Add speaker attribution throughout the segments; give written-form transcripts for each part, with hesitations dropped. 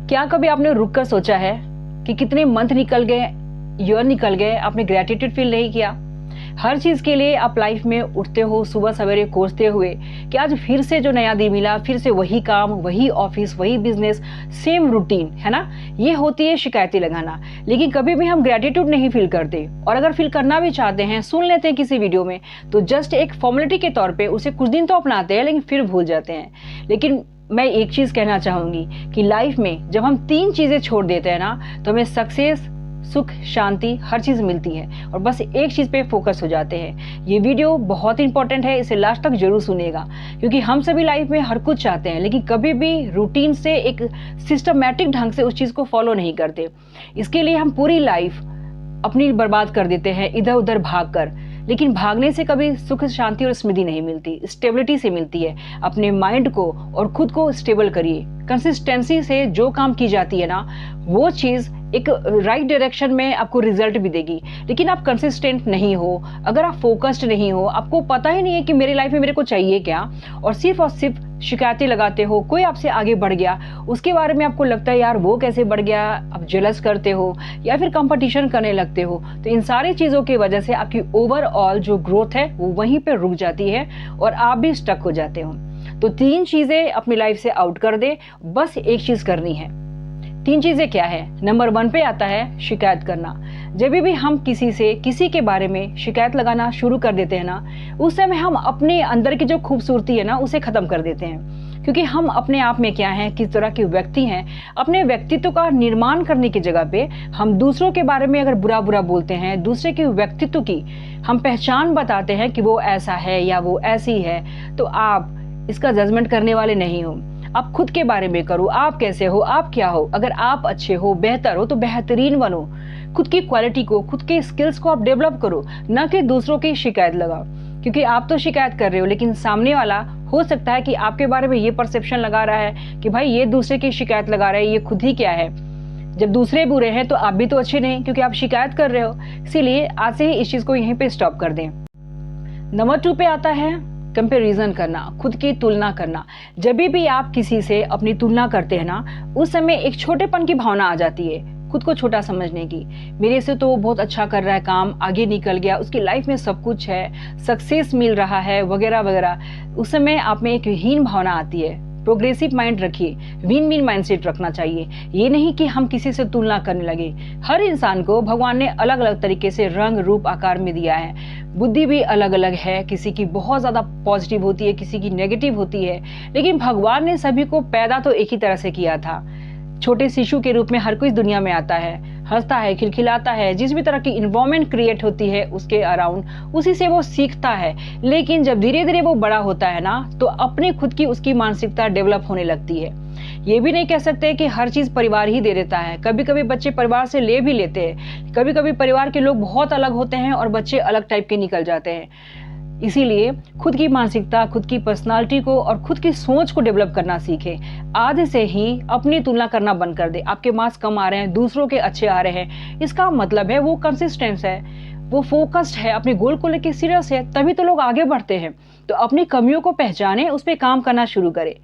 Speaker 1: क्या कभी आपने रुक कर सोचा है कि कितने मंथ निकल गए, ईयर निकल गए, आपने ग्रेटिट्यूड फील नहीं किया? हर चीज के लिए आप लाइफ में उठते हो सुबह सवेरे कोसते हुए कि आज फिर से जो नया दिन मिला, फिर से वही काम, वही ऑफिस, वही बिजनेस, सेम रूटीन, है ना? ये होती है शिकायतें लगाना। लेकिन कभी भी हम ग्रेटिट्यूड नहीं फील करते, और अगर फील करना भी चाहते हैं, सुन लेते हैं किसी वीडियो में, तो जस्ट एक फॉर्मेलिटी के तौर पे उसे कुछ दिन तो अपनाते हैं, लेकिन फिर भूल जाते हैं। लेकिन मैं एक चीज कहना चाहूंगी कि लाइफ में जब हम 3 चीजें छोड़ देते हैं ना, तो हमें सक्सेस, सुख, शांति, हर चीज मिलती है, और बस एक चीज पे फोकस हो जाते हैं। ये वीडियो बहुत इंपॉर्टेंट है, इसे लास्ट तक जरूर सुनिएगा, क्योंकि हम सभी लाइफ में हर कुछ चाहते हैं, लेकिन कभी भी रूटीन से, एक सिस्टमैटिक ढंग से उस चीज को फॉलो नहीं करते। इसके लिए हम पूरी लाइफ अपनी बर्बाद कर देते हैं इधर उधर भाग कर। लेकिन भागने से कभी सुख, शांति और स्मृति नहीं मिलती, स्टेबिलिटी से मिलती है। अपने माइंड को और खुद को स्टेबल करिए। कंसिस्टेंसी से जो काम की जाती है ना, वो चीज एक राइट डायरेक्शन में आपको रिजल्ट भी देगी। लेकिन आप कंसिस्टेंट नहीं हो, अगर आप फोकस्ड नहीं हो, आपको पता ही नहीं है कि मेरी लाइफ में मेरे को चाहिए क्या, और सिर्फ शिकायतें लगाते हो, कोई आपसे आगे बढ़ गया, उसके बारे में आपको लगता है यार वो कैसे बढ़ गया, आप जेलस करते हो या फिर कंपटीशन करने लगते हो, तो इन सारी चीजों की वजह से आपकी ओवरऑल जो ग्रोथ है वो वहीं पे रुक जाती है और आप भी स्टक हो जाते हो। तो 3 चीजें अपनी लाइफ से आउट कर दे, बस एक चीज करनी है। 3 चीजें क्या है? नंबर 1 पे आता है शिकायत करना। जब भी हम किसी से, किसी के बारे में शिकायत लगाना शुरू कर देते हैं ना, उस समय हम अपने अंदर की जो खूबसूरती है ना, उसे खत्म कर देते हैं। क्योंकि हम अपने आप में क्या हैं, किस तरह के व्यक्ति हैं, अपने व्यक्तित्व का निर्माण करने की जगह पे हम दूसरों के बारे में अगर बुरा बुरा बोलते हैं, दूसरे के व्यक्तित्व की हम पहचान बताते हैं कि वो ऐसा है या वो ऐसी है, तो आप इसका जजमेंट करने वाले नहीं हो। आप खुद के बारे में करो, आप कैसे हो, आप क्या हो। अगर आप अच्छे हो, बेहतर हो, तो बेहतरीन बनो। खुद की क्वालिटी को, खुद के स्किल्स को आप डेवलप करो, ना कि दूसरों की शिकायत लगाओ। क्योंकि आप तो शिकायत कर रहे हो, लेकिन सामने वाला हो सकता है कि आपके बारे में ये परसेप्शन लगा रहा है कि भाई ये दूसरे की शिकायत लगा रहा है, ये खुद ही क्या है। जब दूसरे बुरे हैं तो आप भी तो अच्छे नहीं, क्योंकि आप शिकायत कर रहे हो। इसीलिए आज से ही इस चीज को यहीं पे स्टॉप कर दें। नंबर 2 पे आता है कंपैरिजन करना, खुद की तुलना करना। जब भी आप किसी से अपनी तुलना करते हैं ना, उस समय एक छोटेपन की भावना आ जाती है, खुद को छोटा समझने की। मेरे से तो बहुत अच्छा कर रहा है काम, आगे निकल गया, उसकी लाइफ में सब कुछ है, सक्सेस मिल रहा है, वगैरह वगैरह। उस समय आप में एक हीन भावना आती है। प्रोग्रेसिव माइंड रखिए, विन विन माइंडसेट रखना चाहिए। ये नहीं कि हम किसी से तुलना करने लगे। हर इंसान को भगवान ने अलग अलग तरीके से रंग, रूप, आकार में दिया है। बुद्धि भी अलग अलग है, किसी की बहुत ज्यादा पॉजिटिव होती है, किसी की नेगेटिव होती है, लेकिन भगवान ने सभी को पैदा तो एक ही तरह से किया था। छोटे शिशु के रूप में हर कोई दुनिया में आता है, हंसता है, खिलखिलाता है, जिस भी तरह की इन्वायरमेंट क्रिएट होती है उसके अराउंड, उसी से वो सीखता है। लेकिन जब धीरे धीरे वो बड़ा होता है ना, तो अपने खुद की उसकी मानसिकता डेवलप होने लगती है। ये भी नहीं कह सकते कि हर चीज परिवार ही दे देता है। कभी कभी बच्चे परिवार से ले भी लेते हैं, कभी कभी परिवार के लोग बहुत अलग होते हैं और बच्चे अलग टाइप के निकल जाते हैं। इसीलिए खुद की मानसिकता, खुद की पर्सनालिटी को और खुद की सोच को डेवलप करना सीखे। आज से ही अपनी तुलना करना बंद कर दे। आपके मार्क्स कम आ रहे हैं, दूसरों के अच्छे आ रहे हैं, इसका मतलब है वो कंसिस्टेंस है, वो फोकस्ड है, अपने गोल को लेकर सीरियस है, तभी तो लोग आगे बढ़ते हैं। तो अपनी कमियों को पहचाने, उस पर काम करना शुरू करें।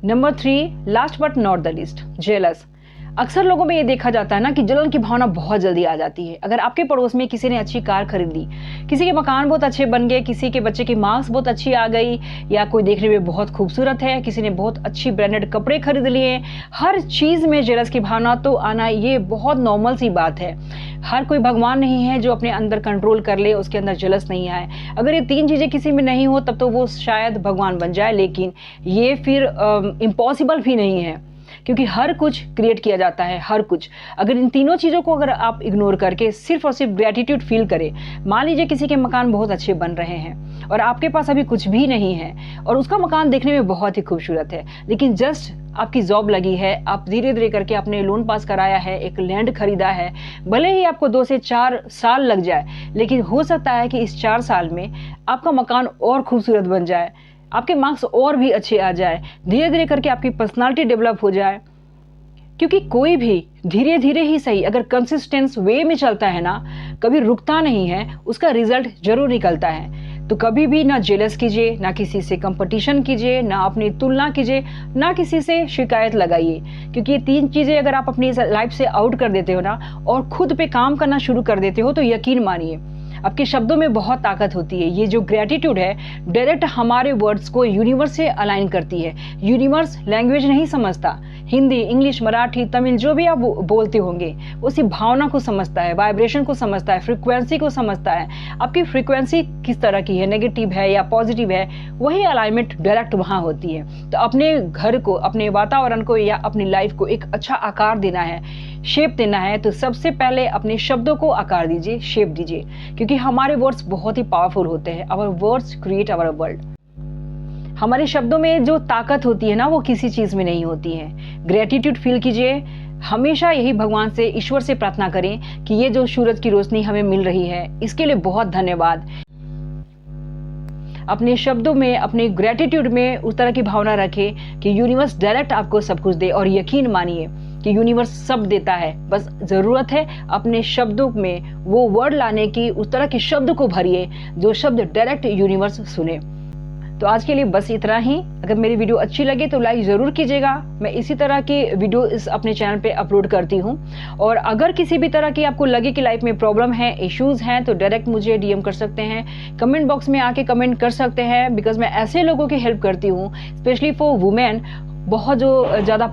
Speaker 1: Number 3, last but not the least, jealous. अक्सर लोगों में ये देखा जाता है ना कि जलन की भावना बहुत जल्दी आ जाती है। अगर आपके पड़ोस में किसी ने अच्छी कार खरीद ली, किसी के मकान बहुत अच्छे बन गए, किसी के बच्चे की मार्क्स बहुत अच्छी आ गई, या कोई देखने में बहुत खूबसूरत है, किसी ने बहुत अच्छी ब्रांडेड कपड़े खरीद लिए, हर चीज में जेलस की भावना तो आना ये बहुत नॉर्मल सी बात है। हर कोई भगवान नहीं है जो अपने अंदर कंट्रोल कर ले, उसके अंदर जेलस नहीं आए। अगर ये 3 चीजें किसी में नहीं हो तब तो वो शायद भगवान बन जाए, लेकिन ये फिर इम्पॉसिबल भी नहीं है, क्योंकि हर कुछ क्रिएट किया जाता है, हर कुछ। अगर इन तीनों चीजों को अगर आप इग्नोर करके सिर्फ और सिर्फ ग्रेटिट्यूड फील करें, मान लीजिए किसी के मकान बहुत अच्छे बन रहे हैं और आपके पास अभी कुछ भी नहीं है और उसका मकान देखने में बहुत ही खूबसूरत है, लेकिन जस्ट आपकी जॉब लगी है, आप धीरे धीरे करके आपने लोन पास कराया है, एक लैंड खरीदा है, भले ही आपको 2 से 4 साल लग जाए, लेकिन हो सकता है कि इस 4 साल में आपका मकान और खूबसूरत बन जाए, आपके मार्क्स और भी अच्छे आ जाए, धीरे धीरे करके आपकी पर्सनालिटी डेवलप हो जाए। क्योंकि कोई भी धीरे धीरे ही सही अगर कंसिस्टेंस वे में चलता है ना, कभी रुकता नहीं है, उसका रिजल्ट जरूर निकलता है। तो कभी भी ना जेलस कीजिए, ना किसी से कंपटीशन कीजिए, ना अपनी तुलना कीजिए, ना किसी से शिकायत लगाइए, क्योंकि ये 3 चीज़ें अगर आप अपनी लाइफ से आउट कर देते हो ना और खुद पे काम करना शुरू कर देते हो, तो यकीन मानिए आपके शब्दों में बहुत ताकत होती है। ये जो ग्रेटिट्यूड है डायरेक्ट हमारे वर्ड्स को यूनिवर्स से अलाइन करती है। यूनिवर्स लैंग्वेज नहीं समझता, हिंदी, इंग्लिश, मराठी, तमिल जो भी आप बोलते होंगे, उसी भावना को समझता है, वाइब्रेशन को समझता है, फ्रीक्वेंसी को समझता है। आपकी फ्रीक्वेंसी किस तरह की है, नेगेटिव है या पॉजिटिव है, वही अलाइनमेंट डायरेक्ट वहाँ होती है। तो अपने घर को, अपने वातावरण को या अपनी लाइफ को एक अच्छा आकार देना है, शेप देना है, तो सबसे पहले अपने शब्दों को आकार दीजिए, शेप दीजिए, क्योंकि हमारे वर्ड्स बहुत ही पावरफुल होते हैं। Our words create our world. हमारे शब्दों में जो ताकत होती है ना, वो किसी चीज में नहीं होती है। ग्रेटिट्यूड फील कीजिए, हमेशा यही भगवान से, ईश्वर से प्रार्थना करें कि ये जो सूरज की रोशनी हमें मिल रही है, इसके लिए बहुत धन्यवाद। अपने शब्दों में, अपने ग्रेटिट्यूड में उस तरह की भावना रखें कि यूनिवर्स डायरेक्ट आपको सब कुछ दे, और यकीन मानिए कि यूनिवर्स सब देता है। बस जरूरत है अपने शब्दों में वो वर्ड लाने की, उस तरह के शब्द को भरिए जो शब्द डायरेक्ट यूनिवर्स सुने। तो आज के लिए बस इतना ही। अगर मेरी वीडियो अच्छी लगे तो लाइक जरूर कीजिएगा। मैं इसी तरह की वीडियो अपने चैनल पे अपलोड करती हूँ। और अगर किसी भी तरह की आपको लगे कि लाइफ में प्रॉब्लम है, इश्यूज हैं, तो डायरेक्ट मुझे डीएम कर सकते हैं, कमेंट बॉक्स में आके कमेंट कर सकते हैं, बिकॉज मैं ऐसे लोगों की हेल्प करती हूँ, स्पेशली फॉर वुमेन, बहुत जो ज़्यादा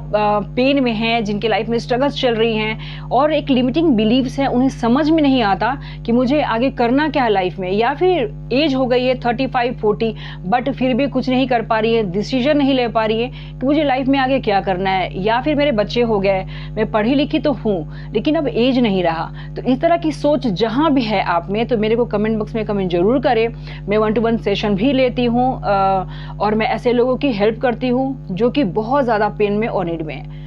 Speaker 1: पेन में हैं, जिनके लाइफ में स्ट्रगल्स चल रही हैं और एक लिमिटिंग बिलीव्स हैं, उन्हें समझ में नहीं आता कि मुझे आगे करना क्या है लाइफ में, या फिर एज हो गई है 35-40 बट फिर भी कुछ नहीं कर पा रही है, डिसीजन नहीं ले पा रही है कि मुझे लाइफ में आगे क्या करना है, या फिर मेरे बच्चे हो गए, मैं पढ़ी लिखी तो हूँ लेकिन अब एज नहीं रहा। तो इस तरह की सोच जहाँ भी है आप में, तो मेरे को कमेंट बॉक्स में कमेंट जरूर करें। मैं 1-to-1 सेशन भी लेती हूँ और मैं ऐसे लोगों की हेल्प करती हूँ जो कि बहुत ज़्यादा पेन में और नीड में है।